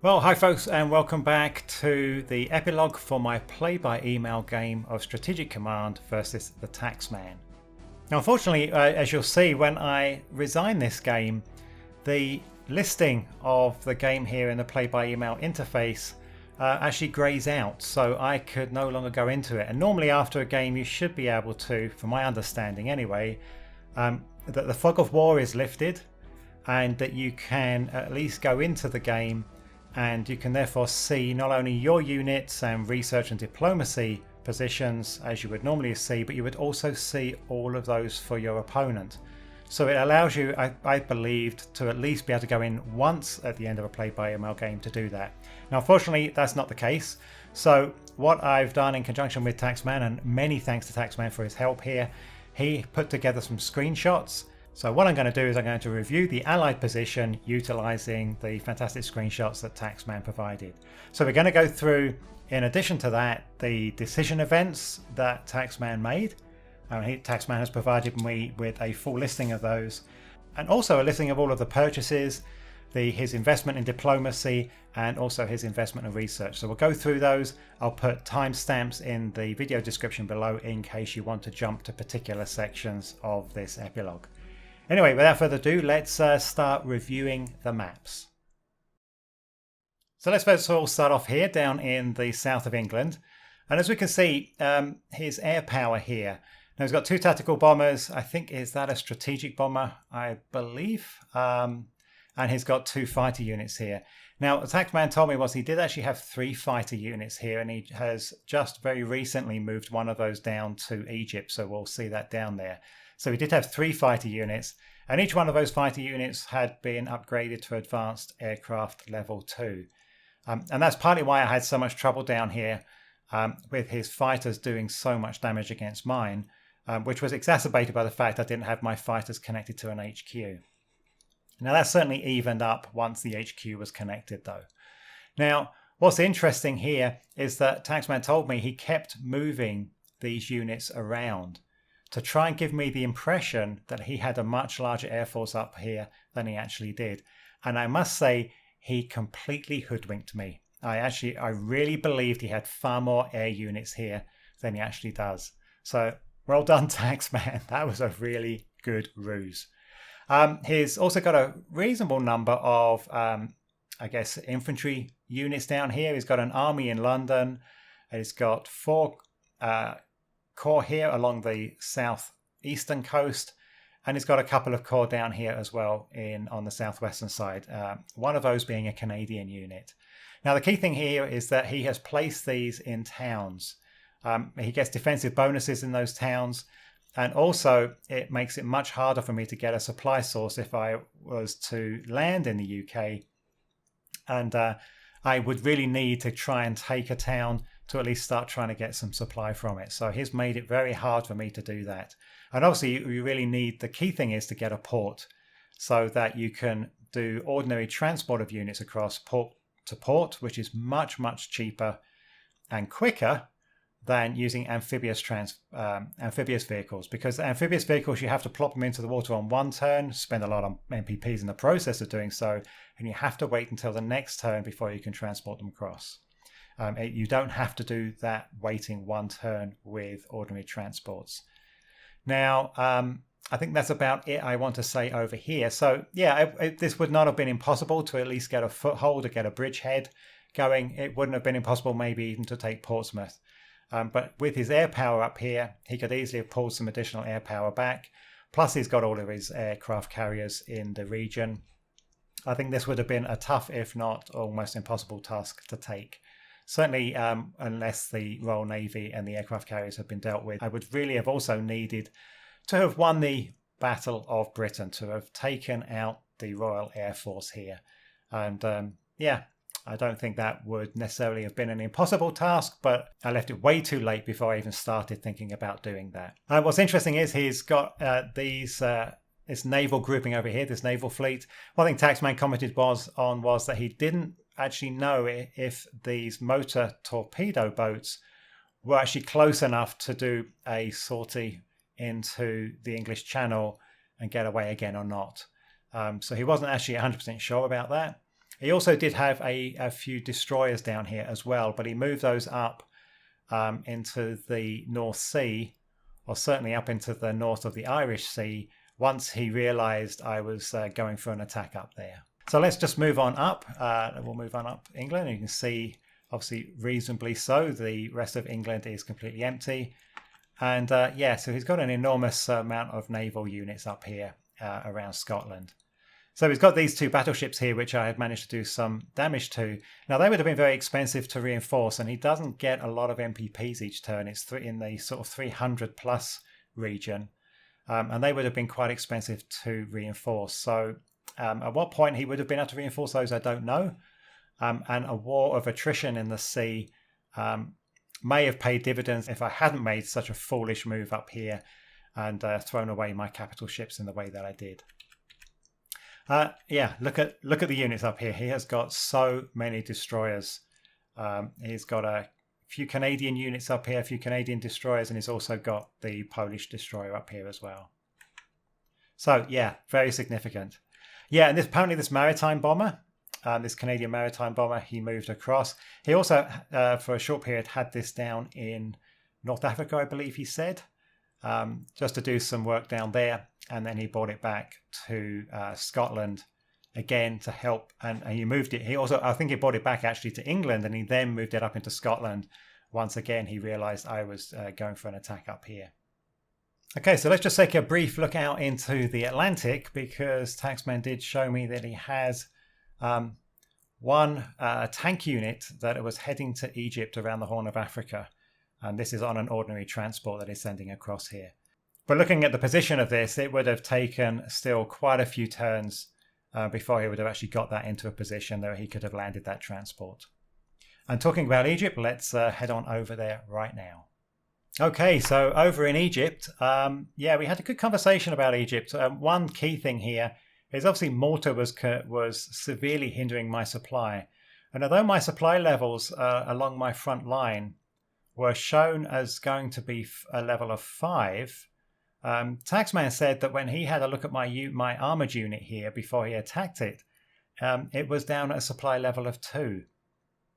Well, hi folks, and welcome back to the epilogue for my play-by-email game of Strategic Command versus the Taxman. Now, unfortunately, as you'll see, when I resign this game, the listing of the game here in the play-by-email interface actually grays out, so I could no longer go into it. And normally after a game you should be able to, from my understanding anyway, that the fog of war is lifted and that you can at least go into the game, and you can therefore see not only your units and research and diplomacy positions as you would normally see, but you would also see all of those for your opponent. So it allows you, I believed, to at least be able to go in once at the end of a play-by-email game to do that. Now, unfortunately, that's not the case. So what I've done in conjunction with Taxman, and many thanks to Taxman for his help here, he put together some screenshots. So what I'm going to do is I'm going to review the Allied position utilizing the fantastic screenshots that Taxman provided. So we're going to go through, in addition to that, the decision events that Taxman made. Taxman has provided me with a full listing of those, and also a listing of all of the purchases, his investment in diplomacy, and also his investment in research. So we'll go through those. I'll put timestamps in the video description below in case you want to jump to particular sections of this epilogue. Anyway, without further ado, let's start reviewing the maps. So let's first of all start off here down in the south of England. And as we can see, his air power here. Now he's got two tactical bombers. I think, is that a strategic bomber? I believe. And he's got two fighter units here. Now, what Taxman told me was he did actually have three fighter units here, and he has just very recently moved one of those down to Egypt. So we'll see that down there. So we did have three fighter units, and each one of those fighter units had been upgraded to advanced aircraft level 2. And that's partly why I had so much trouble down here with his fighters doing so much damage against mine, which was exacerbated by the fact I didn't have my fighters connected to an HQ. Now that certainly evened up once the HQ was connected though. Now what's interesting here is that Taxman told me he kept moving these units around to try and give me the impression that he had a much larger air force up here than he actually did. And I must say, he completely hoodwinked me. I really believed he had far more air units here than he actually does. So well done, Taxman. That was a really good ruse. He's also got a reasonable number of, infantry units down here. He's got an army in London. He's got 4 corps here along the southeastern coast, and he's got a couple of corps down here as well on the southwestern side, one of those being a Canadian unit. Now the key thing here is that he has placed these in towns. He gets defensive bonuses in those towns, and also it makes it much harder for me to get a supply source if I was to land in the UK, and I would really need to try and take a town to at least start trying to get some supply from it. So he's made it very hard for me to do that. And obviously you really need, the key thing is to get a port so that you can do ordinary transport of units across port to port, which is much, much cheaper and quicker than using amphibious vehicles, because amphibious vehicles, you have to plop them into the water on one turn, spend a lot on MPPs in the process of doing so, and you have to wait until the next turn before you can transport them across. You don't have to do that waiting one turn with ordinary transports. Now, I think that's about it I want to say over here. So yeah, this would not have been impossible to at least get a foothold, to get a bridgehead going. It wouldn't have been impossible maybe even to take Portsmouth. But with his air power up here, he could easily have pulled some additional air power back. Plus he's got all of his aircraft carriers in the region. I think this would have been a tough, if not almost impossible task to take. Certainly, unless the Royal Navy and the aircraft carriers have been dealt with. I would really have also needed to have won the Battle of Britain, to have taken out the Royal Air Force here. And yeah, I don't think that would necessarily have been an impossible task, but I left it way too late before I even started thinking about doing that. What's interesting is he's got this naval grouping over here, this naval fleet. One thing Taxman commented was that he didn't actually know if these motor torpedo boats were actually close enough to do a sortie into the English Channel and get away again or not. So he wasn't actually 100% sure about that. He also did have a few destroyers down here as well, but he moved those up into the North Sea, or certainly up into the north of the Irish Sea, once he realized I was going for an attack up there. So let's just move on up. We'll move on up England. You can see, obviously, reasonably so, the rest of England is completely empty. And yeah, so he's got an enormous amount of naval units up here around Scotland. So he's got these two battleships here, which I had managed to do some damage to. Now, they would have been very expensive to reinforce, and he doesn't get a lot of MPPs each turn. It's in the sort of 300 plus region, and they would have been quite expensive to reinforce. So at what point he would have been able to reinforce those, I don't know. And a war of attrition in the sea may have paid dividends if I hadn't made such a foolish move up here and thrown away my capital ships in the way that I did. Yeah, look at the units up here. He has got so many destroyers. He's got a few Canadian units up here, a few Canadian destroyers, and he's also got the Polish destroyer up here as well. So yeah, very significant. Yeah, and apparently this maritime bomber, this Canadian maritime bomber, he moved across. He also, for a short period, had this down in North Africa, I believe he said, just to do some work down there. And then he brought it back to Scotland again to help. And he moved it. He also, I think he brought it back actually to England, and he then moved it up into Scotland. Once again, he realized I was going for an attack up here. Okay, so let's just take a brief look out into the Atlantic, because Taxman did show me that he has one tank unit that was heading to Egypt around the Horn of Africa. And this is on an ordinary transport that he's sending across here. But looking at the position of this, it would have taken still quite a few turns before he would have actually got that into a position that he could have landed that transport. And talking about Egypt, let's head on over there right now. Okay, so over in Egypt, yeah, we had a good conversation about Egypt. One key thing here is obviously Malta was severely hindering my supply. And although my supply levels along my front line were shown as going to be a level of 5, Taxman said that when he had a look at my armored unit here before he attacked it, it was down at a supply level of 2.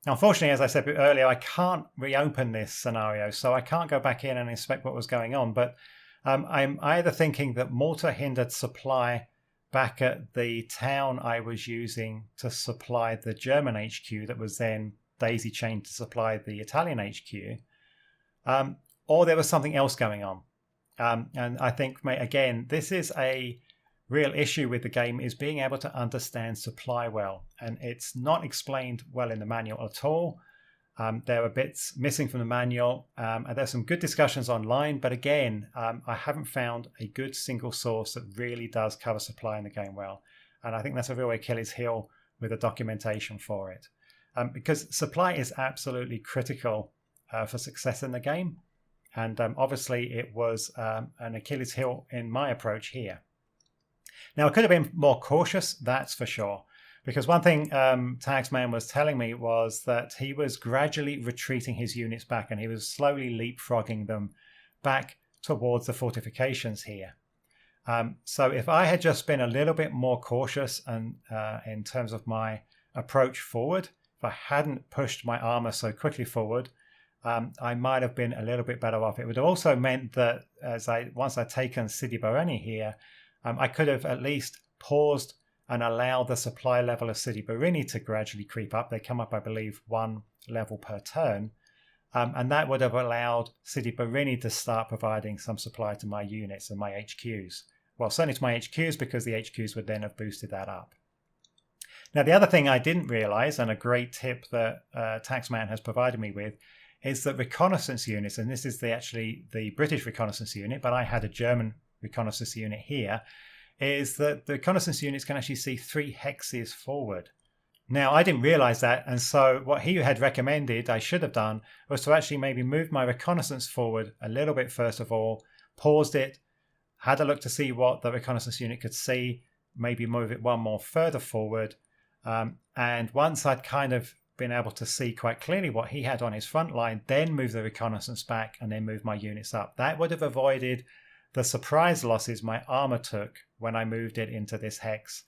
Now, unfortunately, as I said earlier, I can't reopen this scenario, so I can't go back in and inspect what was going on. But I'm either thinking that Malta hindered supply back at the town I was using to supply the German HQ that was then daisy chained to supply the Italian HQ, or there was something else going on. And I think, again, this is a real issue with the game, is being able to understand supply well. And it's not explained well in the manual at all. There are bits missing from the manual. And there's some good discussions online. But again, I haven't found a good single source that really does cover supply in the game well. And I think that's a real Achilles heel with the documentation for it. Because supply is absolutely critical for success in the game. And obviously it was an Achilles heel in my approach here. Now, I could have been more cautious, that's for sure. Because one thing Taxman was telling me was that he was gradually retreating his units back, and he was slowly leapfrogging them back towards the fortifications here. So if I had just been a little bit more cautious and in terms of my approach forward, if I hadn't pushed my armor so quickly forward, I might have been a little bit better off. It would have also meant that once I'd taken Sidi Barani here, I could have at least paused and allowed the supply level of Sidi Barani to gradually creep up. They come up, I believe, 1 level per turn. And that would have allowed Sidi Barani to start providing some supply to my units and my HQs. Well, certainly to my HQs, because the HQs would then have boosted that up. Now, the other thing I didn't realize, and a great tip that Taxman has provided me with, is that reconnaissance units, and this is actually the British reconnaissance unit, but I had a German reconnaissance unit here, is that the reconnaissance units can actually see 3 hexes forward. Now, I didn't realize that, and so what he had recommended I should have done was to actually maybe move my reconnaissance forward a little bit first of all, paused it, had a look to see what the reconnaissance unit could see, maybe move it 1 more further forward, and once I'd kind of been able to see quite clearly what he had on his front line, then move the reconnaissance back and then move my units up. That would have avoided the surprise losses my armor took when I moved it into this hex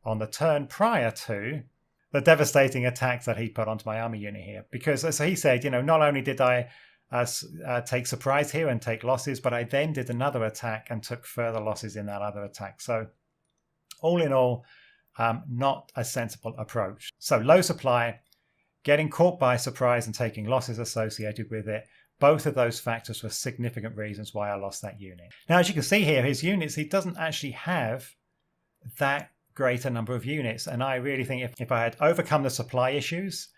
on the turn prior to, the devastating attacks that he put onto my army unit here. Because as he said, not only did I take surprise here and take losses, but I then did another attack and took further losses in that other attack. So all in all, not a sensible approach. So low supply, getting caught by surprise and taking losses associated with it, both of those factors were significant reasons why I lost that unit. Now, as you can see here, his units, he doesn't actually have that greater number of units. And I really think if I had overcome the supply issues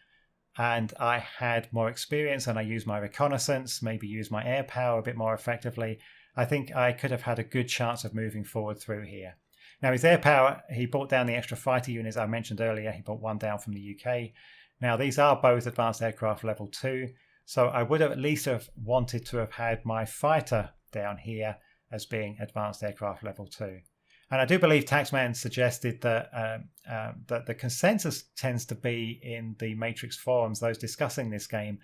and I had more experience and I used my reconnaissance, maybe used my air power a bit more effectively, I think I could have had a good chance of moving forward through here. Now, his air power, he brought down the extra fighter units I mentioned earlier. He brought one down from the UK. Now, these are both advanced aircraft level 2. So I would have at least have wanted to have had my fighter down here as being advanced aircraft level 2. And I do believe Taxman suggested that that the consensus tends to be in the Matrix forums, those discussing this game,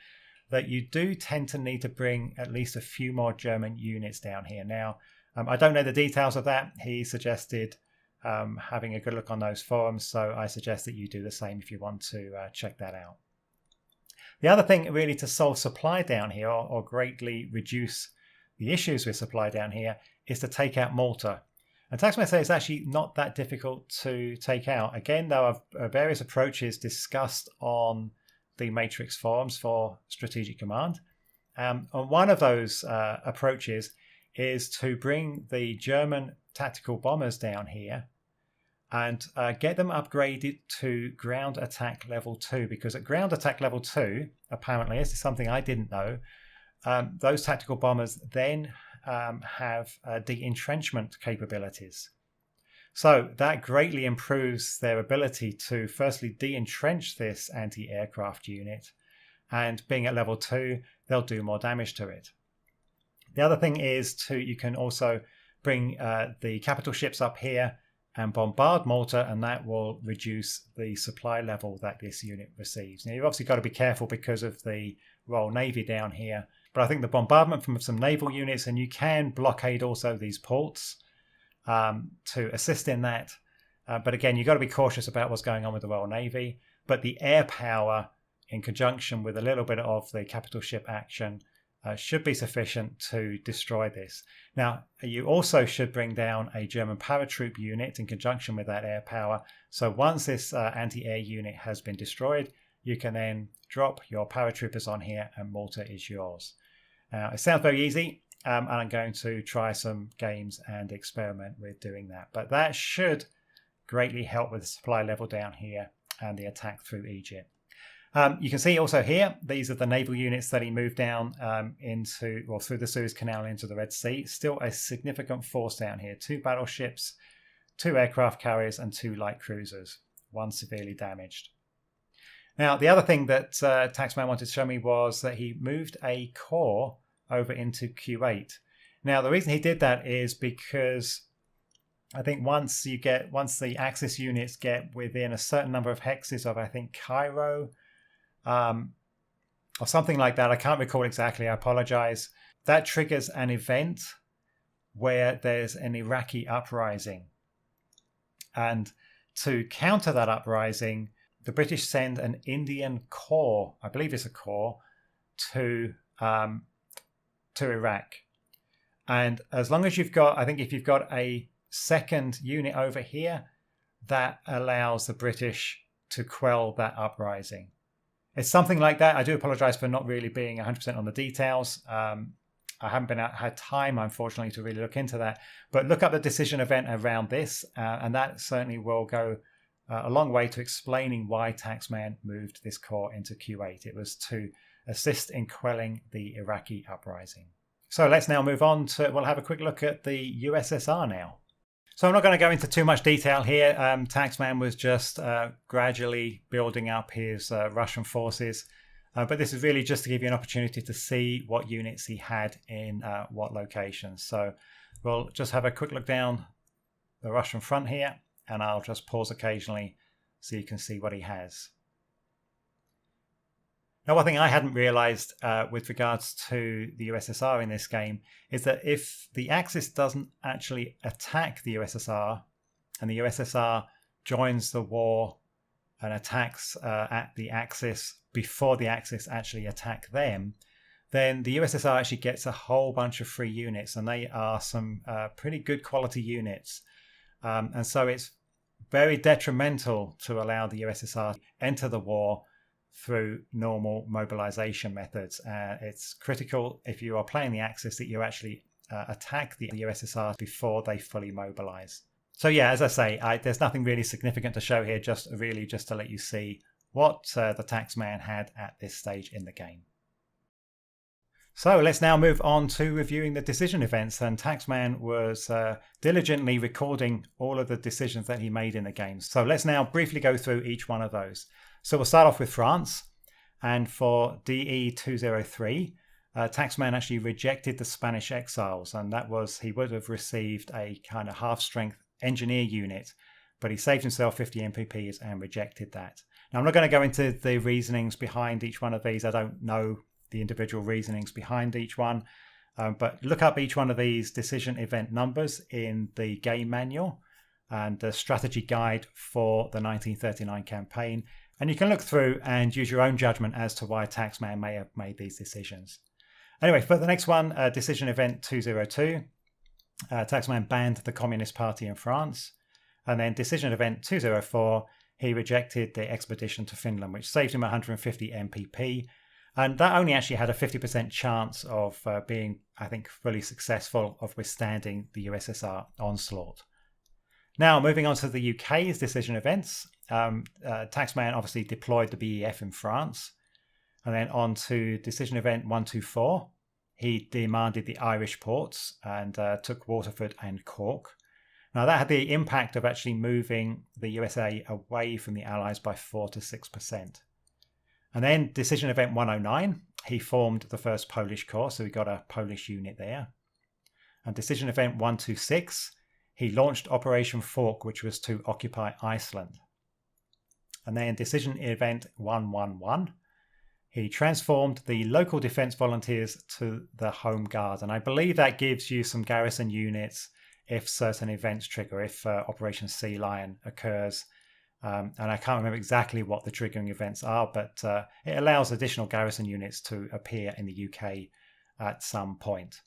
that you do tend to need to bring at least a few more German units down here. Now, I don't know the details of that. He suggested having a good look on those forums, so I suggest that you do the same if you want to check that out. The other thing really to solve supply down here or greatly reduce the issues with supply down here is to take out Malta. And Taxman says it's actually not that difficult to take out. Again, there are various approaches discussed on the Matrix forums for Strategic Command. And one of those approaches is to bring the German tactical bombers down here and get them upgraded to ground attack level 2, because at ground attack level 2, apparently, this is something I didn't know, those tactical bombers then have de-entrenchment capabilities. So that greatly improves their ability to firstly de-entrench this anti-aircraft unit, and being at level 2, they'll do more damage to it. The other thing is you can also bring the capital ships up here and bombard Malta, and that will reduce the supply level that this unit receives. Now, you've obviously got to be careful because of the Royal Navy down here, but I think the bombardment from some naval units, and you can blockade also these ports to assist in that. But again, you've got to be cautious about what's going on with the Royal Navy. But the air power, in conjunction with a little bit of the capital ship action, should be sufficient to destroy this. Now, you also should bring down a German paratroop unit in conjunction with that air power. So once this anti-air unit has been destroyed, you can then drop your paratroopers on here and Malta is yours. Now, it sounds very easy, and I'm going to try some games and experiment with doing that. But that should greatly help with the supply level down here and the attack through Egypt. You can see also here, these are the naval units that he moved down through the Suez Canal into the Red Sea. Still a significant force down here. 2 battleships, 2 aircraft carriers, and 2 light cruisers. 1 severely damaged. Now, the other thing that Taxman wanted to show me was that he moved a corps over into Q8. Now, the reason he did that is because I think once the Axis units get within a certain number of hexes of, I think, Cairo, or something like that. I can't recall exactly. I apologize. That triggers an event where there's an Iraqi uprising. And to counter that uprising, the British send an Indian corps, I believe it's a corps, to Iraq. And as long as if you've got a second unit over here, that allows the British to quell that uprising. It's something like that. I do apologize for not really being 100% on the details. I haven't had time, unfortunately, to really look into that. But look up the decision event around this, and that certainly will go a long way to explaining why Taxman moved this corps into Q8. It was to assist in quelling the Iraqi uprising. So let's now move on we'll have a quick look at the USSR now. So I'm not going to go into too much detail here. Taxman was just gradually building up his Russian forces. But this is really just to give you an opportunity to see what units he had in what locations. So we'll just have a quick look down the Russian front here, and I'll just pause occasionally so you can see what he has. Now, one thing I hadn't realized with regards to the USSR in this game is that if the Axis doesn't actually attack the USSR and the USSR joins the war and attacks at the Axis before the Axis actually attack them, then the USSR actually gets a whole bunch of free units, and they are some pretty good quality units. And so it's very detrimental to allow the USSR to enter the war through normal mobilization methods. It's critical if you are playing the Axis that you actually attack the USSR before they fully mobilize. So yeah, as I say, there's nothing really significant to show here, just to let you see what the Taxman had at this stage in the game. So let's now move on to reviewing the decision events, and Taxman was diligently recording all of the decisions that he made in the game. So let's now briefly go through each one of those. So we'll start off with France, and for DE-203, Taxman actually rejected the Spanish exiles, and that was, he would have received a kind of half-strength engineer unit, but he saved himself 50 MPPs and rejected that. Now I'm not going to go into the reasonings behind each one of these. I don't know the individual reasonings behind each one, but look up each one of these decision event numbers in the game manual and the strategy guide for the 1939 campaign, and you can look through and use your own judgment as to why Taxman may have made these decisions. Anyway, for the next one, decision event 202, Taxman banned the Communist Party in France, and then decision event 204, he rejected the expedition to Finland, which saved him 150 MPP. And that only actually had a 50% chance of being, I think, fully successful of withstanding the USSR onslaught. Now, moving on to the UK's decision events, Taxman obviously deployed the BEF in France. And then on to decision event 124, he demanded the Irish ports and took Waterford and Cork. Now, that had the impact of actually moving the USA away from the Allies by 4 to 6%. And then decision event 109, he formed the first Polish Corps, so we got a Polish unit there. And decision event 126, he launched Operation Fork, which was to occupy Iceland. And then decision event 111, he transformed the local defense volunteers to the Home Guard. And I believe that gives you some garrison units if certain events trigger, if Operation Sea Lion occurs. And I can't remember exactly what the triggering events are, but it allows additional garrison units to appear in the UK at some point.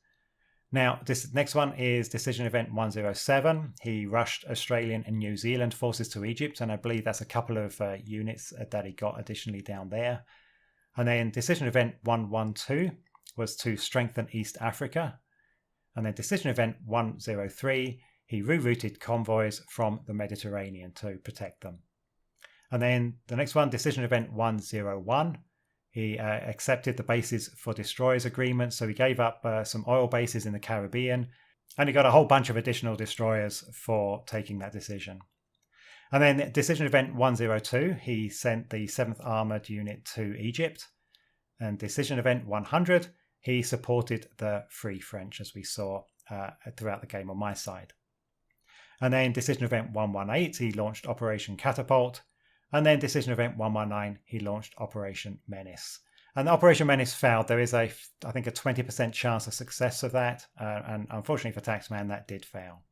Now, this next one is decision event 107. He rushed Australian and New Zealand forces to Egypt, and I believe that's a couple of units that he got additionally down there. And then decision event 112 was to strengthen East Africa. And then decision event 103, he rerouted convoys from the Mediterranean to protect them. And then the next one, decision event 101, he accepted the bases for destroyers agreement. So he gave up some oil bases in the Caribbean, and he got a whole bunch of additional destroyers for taking that decision. And then decision event 102, he sent the 7th Armoured Unit to Egypt. And decision event 100, he supported the Free French, as we saw throughout the game on my side. And then decision event 118, he launched Operation Catapult. And then decision event 119, he launched Operation Menace. And Operation Menace failed. There is, I think, a 20% chance of success of that. And unfortunately for Taxman, that did fail.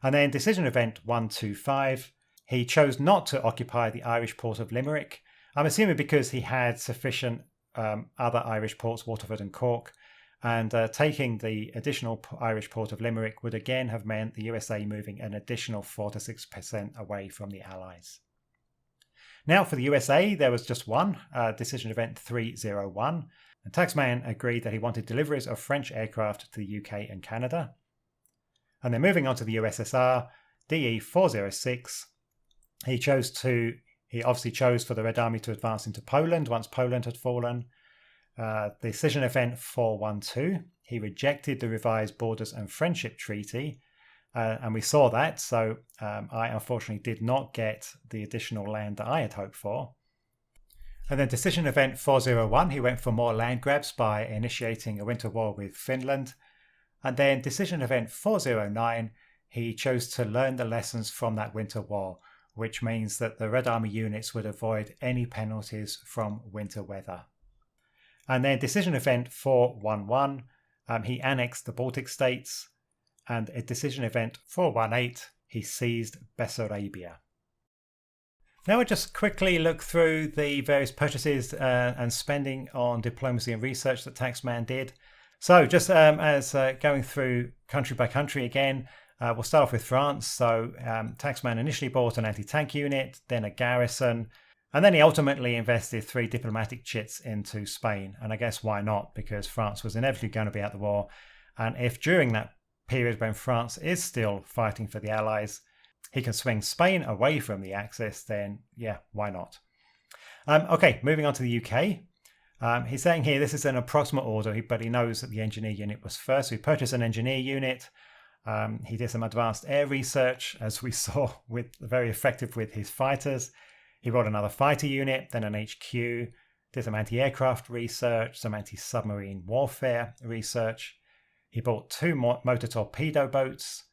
And then decision event 125, he chose not to occupy the Irish port of Limerick. I'm assuming because he had sufficient other Irish ports, Waterford and Cork. And taking the additional Irish port of Limerick would again have meant the USA moving an additional 4 to 6% away from the Allies. Now for the USA, there was just one, decision event 301. And Taxman agreed that he wanted deliveries of French aircraft to the UK and Canada. And then moving on to the USSR, DE 406, he obviously chose for the Red Army to advance into Poland once Poland had fallen. Decision event 412, he rejected the revised Borders and Friendship Treaty, and we saw that, so I unfortunately did not get the additional land that I had hoped for. And then decision event 401, he went for more land grabs by initiating a winter war with Finland. And then decision event 409, he chose to learn the lessons from that winter war, which means that the Red Army units would avoid any penalties from winter weather. And then decision event 411, he annexed the Baltic states. And at decision event 418, he seized Bessarabia. Now we'll just quickly look through the various purchases and spending on diplomacy and research that Taxman did. So just as going through country by country again, we'll start off with France. So Taxman initially bought an anti-tank unit, then a garrison, and then he ultimately invested 3 diplomatic chits into Spain. And I guess why not? Because France was inevitably going to be at the war. And if during that period when France is still fighting for the Allies, he can swing Spain away from the Axis, then yeah, why not? Okay, moving on to the UK. He's saying here this is an approximate order, but he knows that the engineer unit was first. So he purchased an engineer unit. He did some advanced air research, as we saw, very effective with his fighters. He bought another fighter unit, then an HQ, did some anti-aircraft research, some anti-submarine warfare research. He bought 2 motor torpedo boats.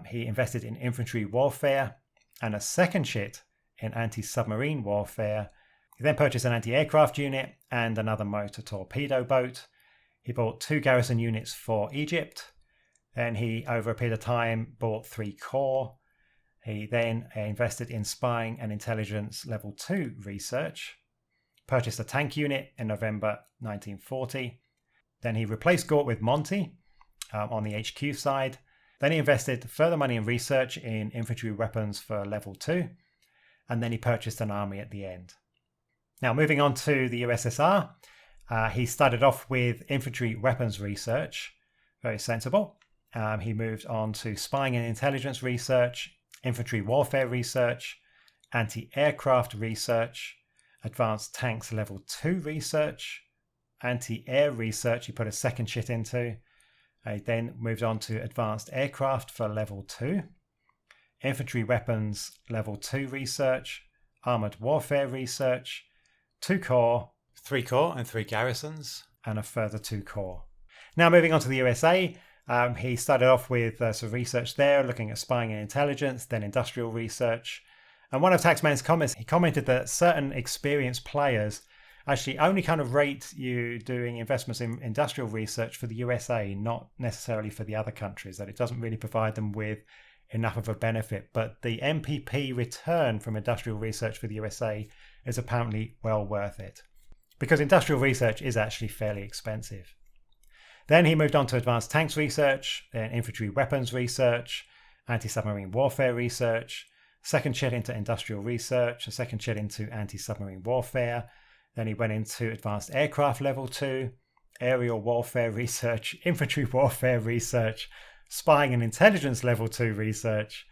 He invested in infantry warfare and a second chit in anti-submarine warfare. He then purchased an anti-aircraft unit and another motor torpedo boat. He bought 2 garrison units for Egypt. Then he, over a period of time, bought 3 corps. He then invested in spying and intelligence level 2 research. Purchased a tank unit in November 1940. Then he replaced Gort with Monty on the HQ side. Then he invested further money in research in infantry weapons for level 2, and then he purchased an army at the end. Now moving on to the USSR, he started off with infantry weapons research, very sensible. He moved on to spying and intelligence research, infantry warfare research, anti-aircraft research, advanced tanks level 2 research, anti-air research he put a second chit into. He then moved on to advanced aircraft for level 2, infantry weapons level 2 research, armoured warfare research, 2 corps, 3 corps and 3 garrisons, and a further 2 corps. Now moving on to the USA, he started off with some research there, looking at spying and intelligence, then industrial research. And one of Taxman's comments, he commented that certain experienced players actually only kind of rate you doing investments in industrial research for the USA, not necessarily for the other countries, that it doesn't really provide them with enough of a benefit. But the MPP return from industrial research for the USA is apparently well worth it, because industrial research is actually fairly expensive. Then he moved on to advanced tanks research, then infantry weapons research, anti-submarine warfare research, second chit into industrial research, a second chit into anti-submarine warfare. Then he went into advanced aircraft level 2, aerial warfare research, infantry warfare research, spying and intelligence level 2 research,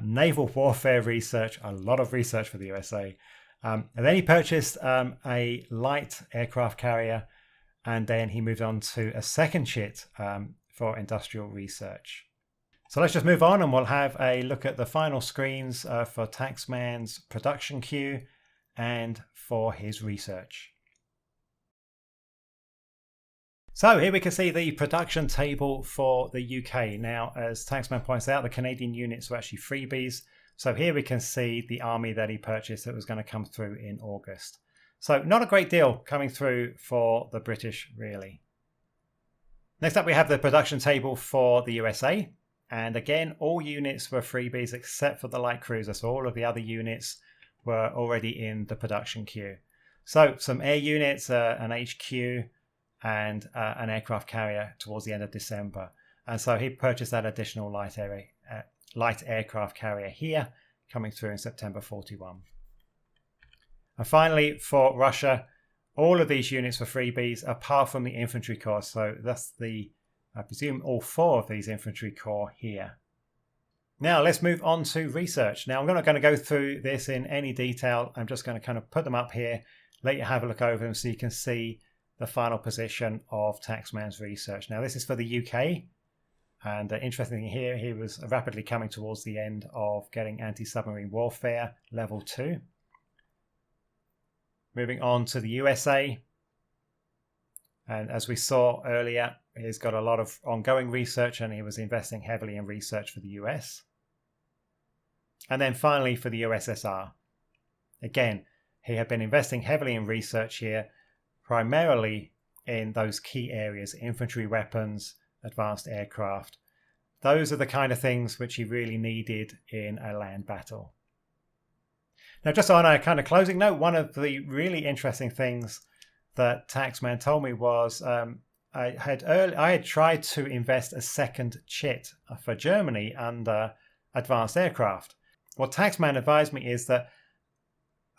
naval warfare research, a lot of research for the USA. And then he purchased a light aircraft carrier, and then he moved on to a second chit for industrial research. So let's just move on and we'll have a look at the final screens for Taxman's production queue and for his research. So here we can see the production table for the UK. Now, as Taxman points out, the Canadian units were actually freebies. So here we can see the army that he purchased that was going to come through in August. So not a great deal coming through for the British, really. Next up, we have the production table for the USA. And again, all units were freebies except for the light cruiser. So all of the other units were already in the production queue. So some air units, an HQ, and an aircraft carrier towards the end of December. And so he purchased that additional light aircraft carrier here, coming through in September 41. And finally, for Russia, all of these units were freebies apart from the infantry corps. So that's I presume all 4 of these infantry corps here. Now let's move on to research. Now I'm not going to go through this in any detail. I'm just going to kind of put them up here, let you have a look over them so you can see the final position of Taxman's research. Now this is for the UK, and interesting thing here, he was rapidly coming towards the end of getting anti-submarine warfare level 2. Moving on to the USA, and as we saw earlier, he's got a lot of ongoing research and he was investing heavily in research for the US. And then finally for the USSR. Again, he had been investing heavily in research here, primarily in those key areas, infantry weapons, advanced aircraft. Those are the kind of things which he really needed in a land battle. Now, just on a kind of closing note, one of the really interesting things that Taxman told me was I had tried to invest a second chit for Germany under advanced aircraft. What Taxman advised me is that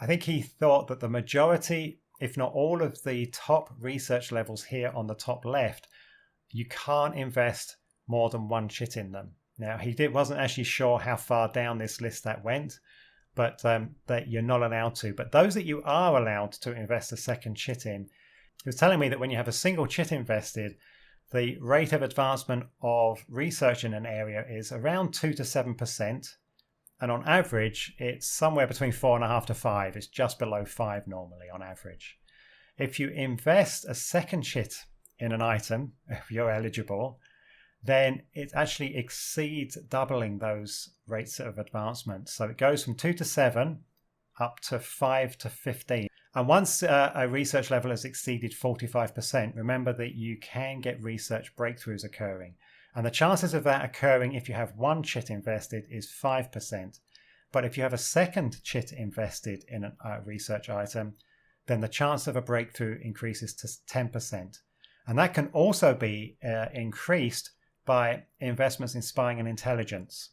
I think he thought that the majority, if not all of the top research levels here on the top left, you can't invest more than one chit in them. Now, wasn't actually sure how far down this list that went, but that you're not allowed to. But those that you are allowed to invest a second chit in, he was telling me that when you have a single chit invested, the rate of advancement of research in an area is around 2 to 7%. And on average, it's somewhere between 4.5 to 5. It's just below 5 normally on average. If you invest a second chit in an item, if you're eligible, then it actually exceeds doubling those rates of advancement. So it goes from 2 to 7 up to 5 to 15. And once a research level has exceeded 45%, remember that you can get research breakthroughs occurring. And the chances of that occurring if you have one chit invested is 5%. But if you have a second chit invested in a research item, then the chance of a breakthrough increases to 10%. And that can also be increased by investments in spying and intelligence.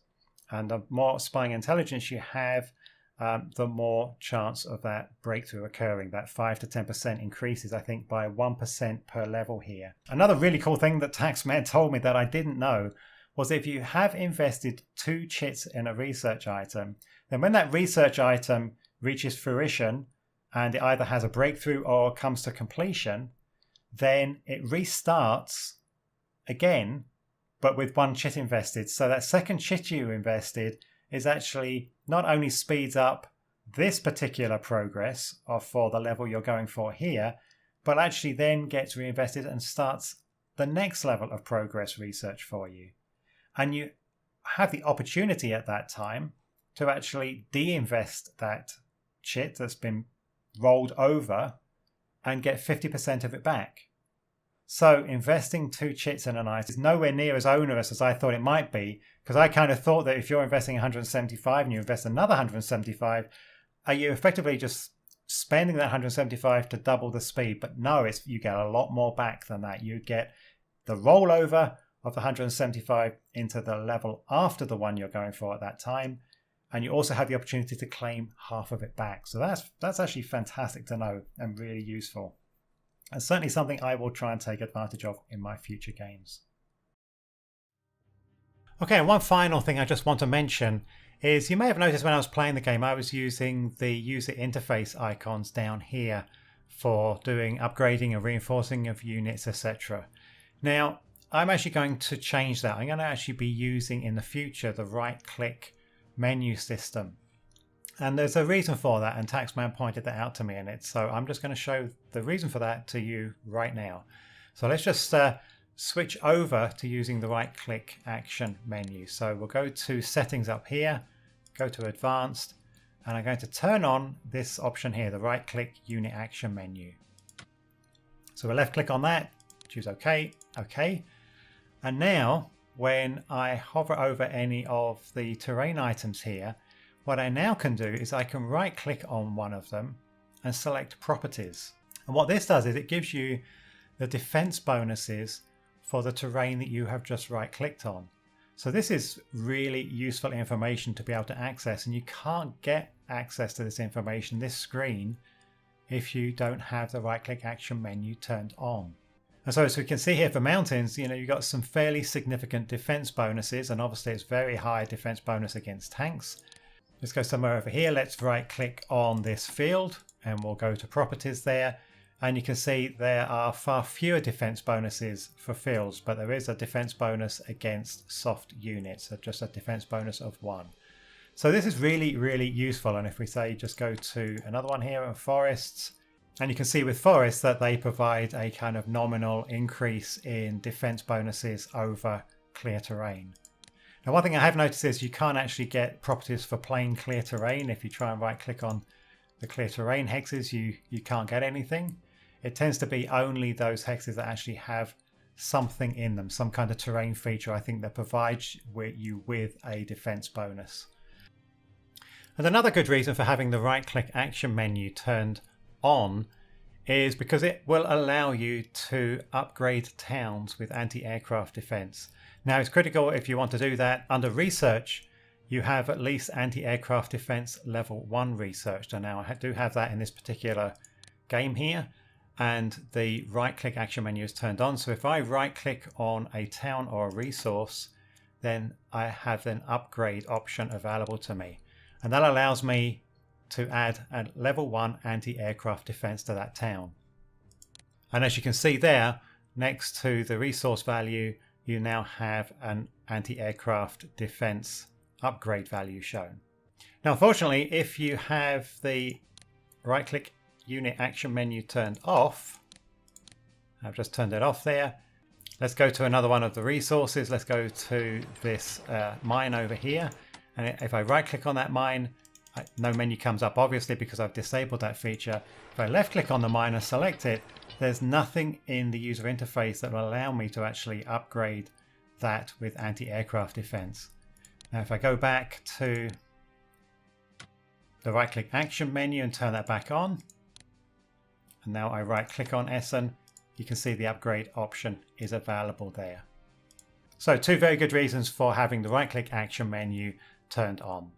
And the more spying and intelligence you have, the more chance of that breakthrough occurring. That 5 to 10% increases, I think, by 1% per level here. Another really cool thing that Taxman told me that I didn't know was if you have invested 2 chits in a research item, then when that research item reaches fruition and it either has a breakthrough or comes to completion, then it restarts again, but with 1 chit invested. So that second chit you invested is actually not only speeds up this particular progress for the level you're going for here, but actually then gets reinvested and starts the next level of progress research for you. And you have the opportunity at that time to actually de-invest that chit that's been rolled over and get 50% of it back. So investing 2 chits in an item is nowhere near as onerous as I thought it might be, because I kind of thought that if you're investing 175 and you invest another 175, are you effectively just spending that 175 to double the speed? But no, you get a lot more back than that. You get the rollover of the 175 into the level after the one you're going for at that time, and you also have the opportunity to claim half of it back. So that's actually fantastic to know and really useful. And certainly something I will try and take advantage of in my future games. Okay, and one final thing I just want to mention is you may have noticed when I was playing the game, I was using the user interface icons down here for doing upgrading and reinforcing of units, etc. Now, I'm actually going to change that. I'm going to actually be using in the future the right-click menu system. And there's a reason for that, and Taxman pointed that out to me in it. So I'm just going to show the reason for that to you right now. So let's just switch over to using the right-click action menu. So we'll go to settings up here, go to advanced, and I'm going to turn on this option here, the right-click unit action menu. So we'll left-click on that, choose OK, OK. And now when I hover over any of the terrain items here, what I now can do is I can right click on one of them and select properties. And what this does is it gives you the defense bonuses for the terrain that you have just right clicked on. So this is really useful information to be able to access, and you can't get access to this information, this screen, if you don't have the right click action menu turned on. And so as we can see here for mountains, you've got some fairly significant defense bonuses, and obviously it's very high defense bonus against tanks. Let's go somewhere over here. Let's right click on this field and we'll go to properties there. And you can see there are far fewer defense bonuses for fields, but there is a defense bonus against soft units, so just a defense bonus of 1. So this is really, really useful. And if we say just go to another one here on forests, and you can see with forests that they provide a kind of nominal increase in defense bonuses over clear terrain. Now, one thing I have noticed is you can't actually get properties for plain clear terrain. If you try and right click on the clear terrain hexes, you can't get anything. It tends to be only those hexes that actually have something in them, some kind of terrain feature, I think, that provides you with a defense bonus. And another good reason for having the right-click action menu turned on is because it will allow you to upgrade towns with anti-aircraft defense. Now, it's critical if you want to do that. Under research, you have at least anti-aircraft defense level 1 researched. And now I do have that in this particular game here. And the right-click action menu is turned on. So if I right-click on a town or a resource, then I have an upgrade option available to me. And that allows me to add a level 1 anti-aircraft defense to that town. And as you can see there, next to the resource value, you now have an anti-aircraft defense upgrade value shown. Now, unfortunately, if you have the right-click unit action menu turned off, I've just turned it off there. Let's go to another one of the resources. Let's go to this mine over here. And if I right-click on that mine, no menu comes up, obviously, because I've disabled that feature. If I left-click on the mine and select it, there's nothing in the user interface that will allow me to actually upgrade that with anti-aircraft defense. Now, if I go back to the right-click action menu and turn that back on, and now I right-click on Essen, you can see the upgrade option is available there. So 2 very good reasons for having the right-click action menu turned on.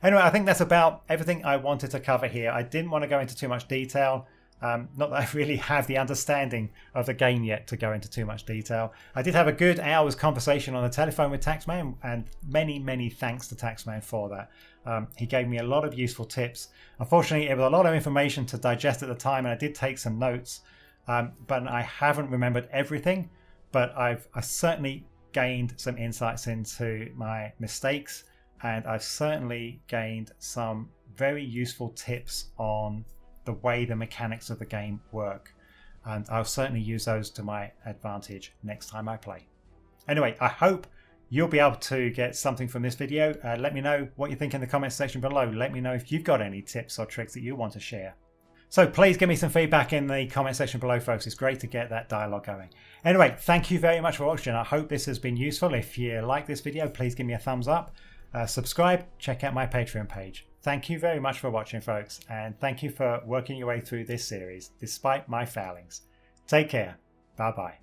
Anyway, I think that's about everything I wanted to cover here. I didn't want to go into too much detail. Not that I really have the understanding of the game yet to go into too much detail. I did have a good hour's conversation on the telephone with Taxman, and many thanks to Taxman for that. He gave me a lot of useful tips. Unfortunately, it was a lot of information to digest at the time, and I did take some notes, but I haven't remembered everything. But I certainly gained some insights into my mistakes, and I've certainly gained some very useful tips on the way the mechanics of the game work, and I'll certainly use those to my advantage next time I play. Anyway, I hope you'll be able to get something from this video. Let me know what you think in the comments section below. Let me know if you've got any tips or tricks that you want to share. So please give me some feedback in the comment section below, folks. It's great to get that dialogue going. Anyway, thank you very much for watching. I hope this has been useful. If you like this video, please give me a thumbs up. Subscribe, check out my Patreon page. Thank you very much for watching, folks, and thank you for working your way through this series, despite my failings. Take care. Bye-bye.